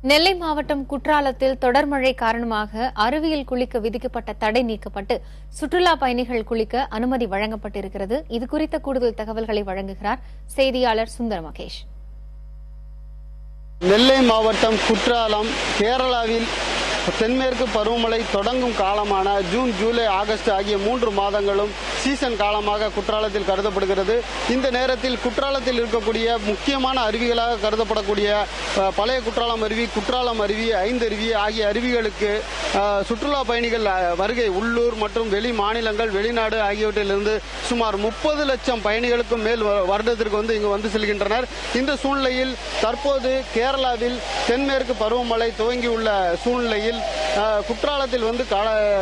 நெல்லை மாவட்டம் குற்றாலத்தில் தொடர் மழை காரணமாக அருவியில் குளிக்க விதிக்கப்பட்ட தடை நீக்கப்பட்டு சுற்றுலா பயணிகள் குளிக்க அனுமதி வழங்கப்பட்டிருக்கிறது. இதுகுறித்த கூடுதல் தகவல்களை வழங்குகிறார் செய்தியாளர் சுந்தர் மகேஷ். நெல்லை மாவட்டம் குற்றாலம் கேரளாவில் தென்மேற்கு பருவமழை தொடங்கும் காலமான ஜூன், ஜூலை, ஆகஸ்ட் ஆகிய 3 மாதங்களும் சீசன் காலமாக குற்றாலத்தில் கருதப்படுகிறது. இந்த நேரத்தில் குற்றாலத்தில் இருக்கக்கூடிய முக்கியமான அருவிகளாக கருதப்படக்கூடிய பழைய குற்றாலம் அருவி, குற்றாலம் அருவி, ஐந்தருவி ஆகிய அருவிகளுக்கு சுற்றுலா பயணிகள் வருகை உள்ளூர் மற்றும் வெளி மாநிலங்கள், வெளிநாடு ஆகியவற்றிலிருந்து சுமார் 30 லட்சம் பயணிகளுக்கும் மேல் வருடத்திற்கு இங்கு வந்து செல்கின்றனர். இந்த சூழ்நிலையில் தற்போது கேரளாவில் தென்மேற்கு பருவமழை துவங்கியுள்ள சூழ்நிலையில் குற்றாலத்தில்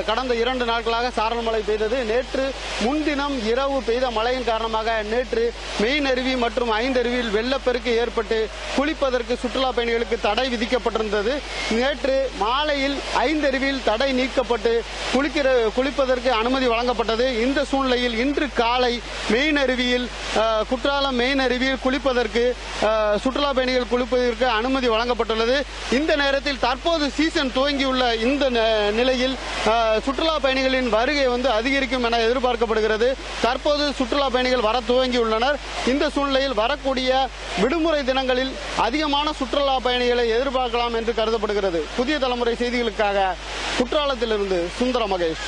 கடந்த 2 நாட்களாக சாரல் மழை பெய்தது. நேற்று முன்தினம் இரவு பெய்த மழையின் காரணமாக நேற்று மெயின் அருவி மற்றும் ஐந்தருவியில் வெள்ளப்பெருக்கு ஏற்பட்டு குளிப்பதற்கு சுற்றுலா பயணிகளுக்கு தடை விதிக்கப்பட்டிருந்தது. நேற்று மாலையில் ஐந்தருவியில் தடை நீக்கப்பட்டு குளிப்பதற்கு அனுமதி வழங்கப்பட்டது. இந்த சூழ்நிலையில் இன்று காலை மெயின் அருவியில் குற்றாலம் மெயின் அருவியில் குளிப்பதற்கு சுற்றுலா பயணிகள் குளிப்பதற்கு அனுமதி வழங்கப்பட்டுள்ளது. இந்த நேரத்தில் தற்போது சீசன் துவங்கியுள்ள இந்த நிலையில் சுற்றுலா பயணிகளின் வருகை அதிகரிக்கும் என எதிர்பார்க்கப்படுகிறது. தற்போது சுற்றுலா பயணிகள் வர துவங்கியுள்ளனர். இந்த சூழ்நிலையில் வரக்கூடிய விடுமுறை தினங்களில் அதிகமான சுற்றுலா பயணிகளை எதிர்பார்க்கலாம் என்று கருதப்படுகிறது. புதிய தலைமுறை செய்திகளுக்காக குற்றாலத்திலிருந்து சுந்தர மகேஷ்.